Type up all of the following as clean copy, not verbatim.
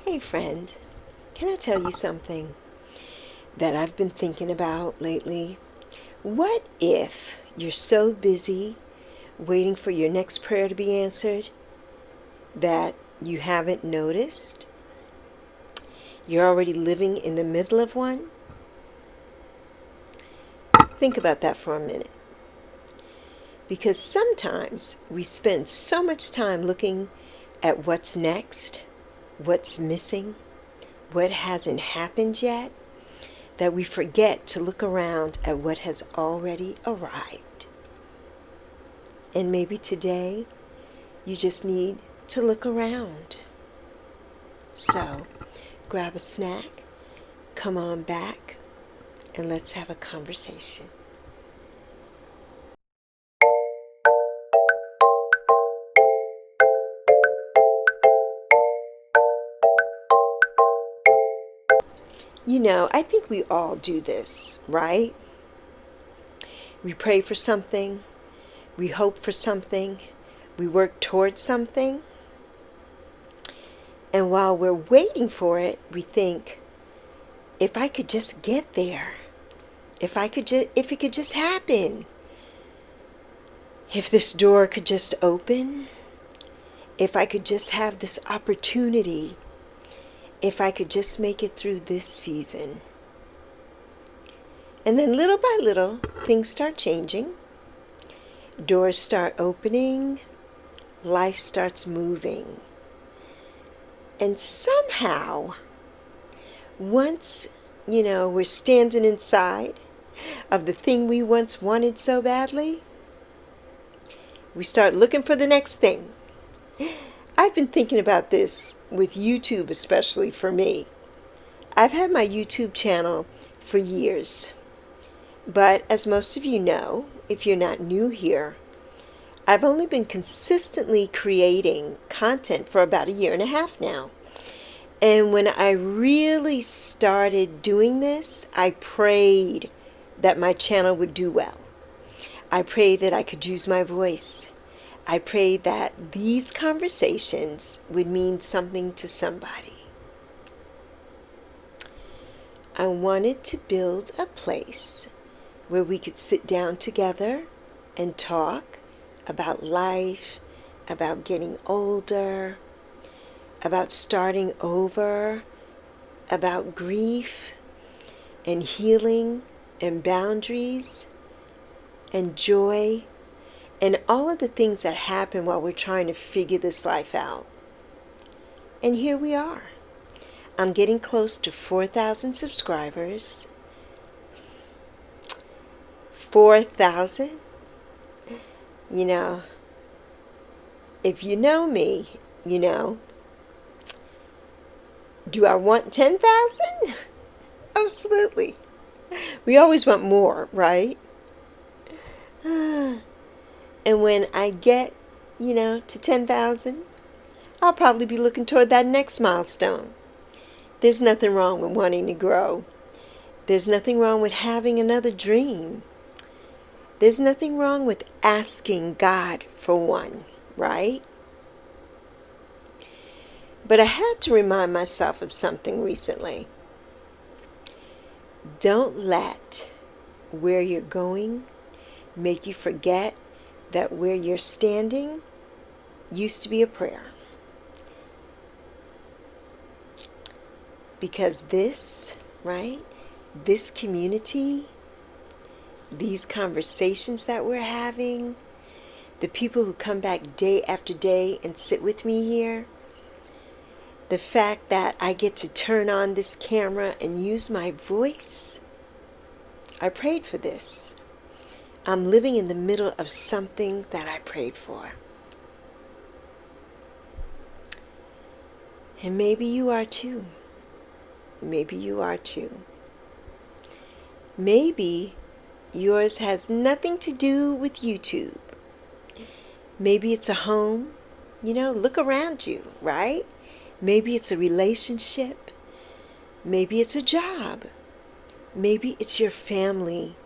Hey friend, can I tell you something that I've been thinking about lately? What if you're so busy waiting for your next prayer to be answered that you haven't noticed you're already living in the middle of one? Think about that for a minute. Because sometimes we spend so much time looking at what's next, what's missing, what hasn't happened yet, that we forget to look around at what has already arrived. And maybe today you just need to look around. So grab a snack, come on back, and let's have a conversation. I think we all do this, right? We pray for something, we hope for something, we work towards something, and while we're waiting for it, we think, if I could just get there, if it could just happen, if this door could just open, if I could just have this opportunity, if I could just make it through this season. And then little by little, things start changing. Doors start opening. Life starts moving. And somehow, once, we're standing inside of the thing we once wanted so badly, we start looking for the next thing. I've been thinking about this with YouTube, especially for me. I've had my YouTube channel for years. But as most of you know, if you're not new here, I've only been consistently creating content for about 1.5 years now. And when I really started doing this, I prayed that my channel would do well. I prayed that I could use my voice. I prayed that these conversations would mean something to somebody. I wanted to build a place where we could sit down together and talk about life, about getting older, about starting over, about grief and healing and boundaries and joy and all of the things that happen while we're trying to figure this life out. And here we are. I'm getting close to 4,000 subscribers. 4,000? If you know me, do I want 10,000? Absolutely. We always want more, right? And when I get, to 10,000, I'll probably be looking toward that next milestone. There's nothing wrong with wanting to grow. There's nothing wrong with having another dream. There's nothing wrong with asking God for one, right? But I had to remind myself of something recently. Don't let where you're going make you forget that where you're standing used to be a prayer. Because this community, these conversations that we're having, the people who come back day after day and sit with me here, the fact that I get to turn on this camera and use my voice, I prayed for this. I'm living in the middle of something that I prayed for. And maybe you are too. Maybe you are too. Maybe yours has nothing to do with YouTube. Maybe it's a home. Look around you, right? Maybe it's a relationship. Maybe it's a job. Maybe it's your family.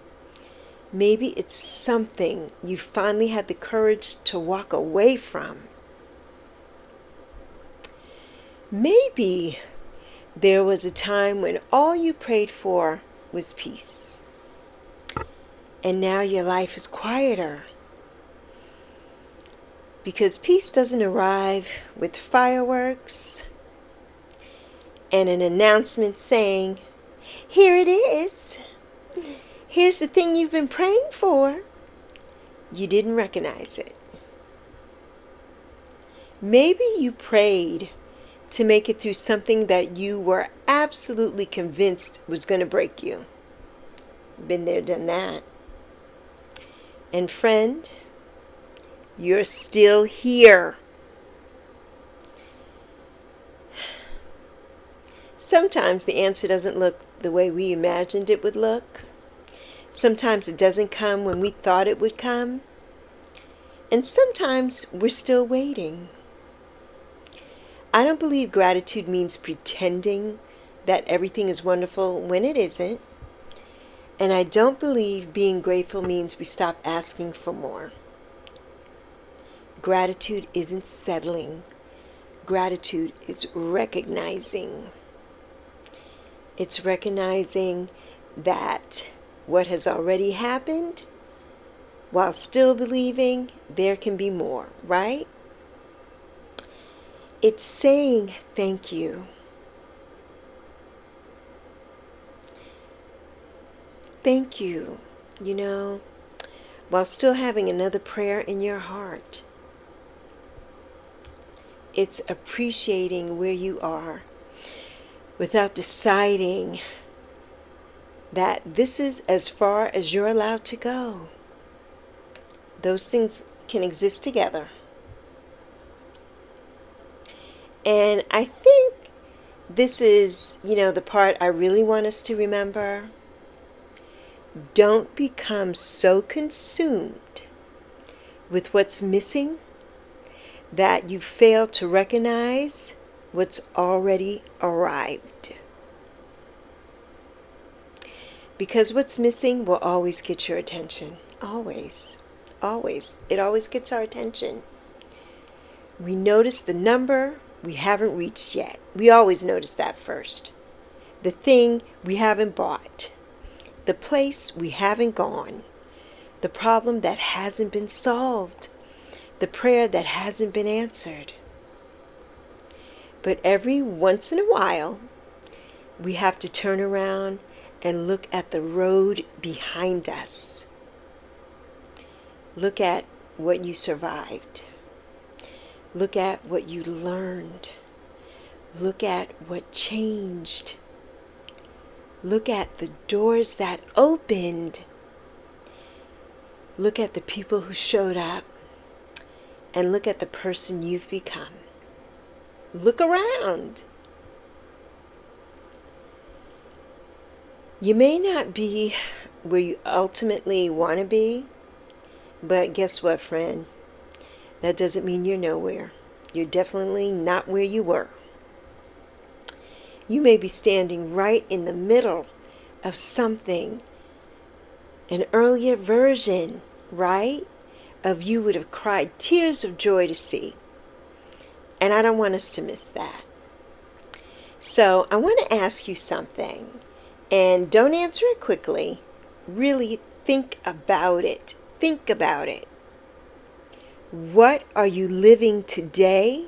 Maybe it's something you finally had the courage to walk away from. Maybe There was a time when all you prayed for was peace. And now your life is quieter. Because peace doesn't arrive with fireworks and an announcement saying, "Here it is. Here's the thing you've been praying for." You didn't recognize it. Maybe you prayed to make it through something that you were absolutely convinced was going to break you. Been there, done that. And friend, you're still here. Sometimes the answer doesn't look the way we imagined it would look. Sometimes it doesn't come when we thought it would come. And sometimes we're still waiting. I don't believe gratitude means pretending that everything is wonderful when it isn't. And I don't believe being grateful means we stop asking for more. Gratitude isn't settling. Gratitude is recognizing. It's recognizing that what has already happened, while still believing there can be more, right? It's saying thank you. Thank you, while still having another prayer in your heart. It's appreciating where you are without deciding that this is as far as you're allowed to go. Those things can exist together. And I think this is, the part I really want us to remember. Don't become so consumed with what's missing that you fail to recognize what's already arrived. Because what's missing will always get your attention. Always. Always. It always gets our attention. We notice the number we haven't reached yet. We always notice that first. The thing we haven't bought. The place we haven't gone. The problem that hasn't been solved. The prayer that hasn't been answered. But every once in a while, we have to turn around and look at the road behind us. Look at what you survived. Look at what you learned. Look at what changed. Look at the doors that opened. Look at the people who showed up. And look at the person you've become. Look around. You may not be where you ultimately want to be, but guess what, friend? That doesn't mean you're nowhere. You're definitely not where you were. You may be standing right in the middle of something, an earlier version, right, of you would have cried tears of joy to see. And I don't want us to miss that. So I want to ask you something, and don't answer it quickly. Really think about it. Think about it. What are you living today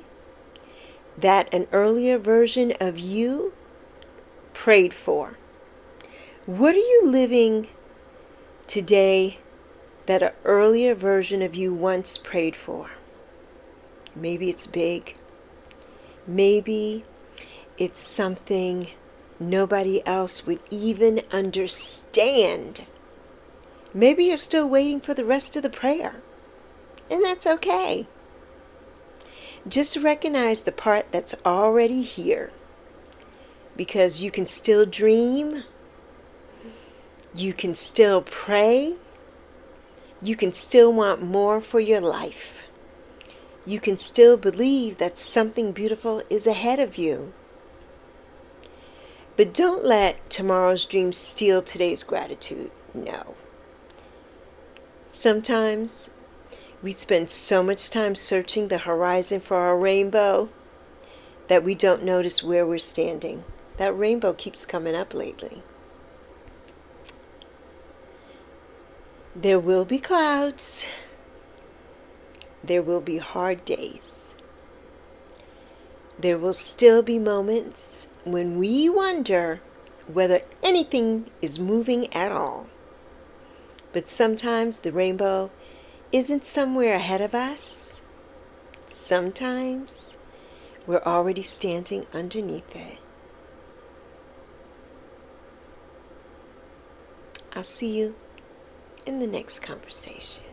that an earlier version of you prayed for? What are you living today that an earlier version of you once prayed for? Maybe it's big. Maybe it's something nobody else would even understand. Maybe you're still waiting for the rest of the prayer. And that's okay. Just recognize the part that's already here. Because you can still dream. You can still pray. You can still want more for your life. You can still believe that something beautiful is ahead of you. But don't let tomorrow's dream steal today's gratitude. No. Sometimes we spend so much time searching the horizon for our rainbow that we don't notice where we're standing. That rainbow keeps coming up lately. There will be clouds. There will be hard days. There will still be moments when we wonder whether anything is moving at all. But sometimes the rainbow isn't somewhere ahead of us. Sometimes we're already standing underneath it. I'll see you in the next conversation.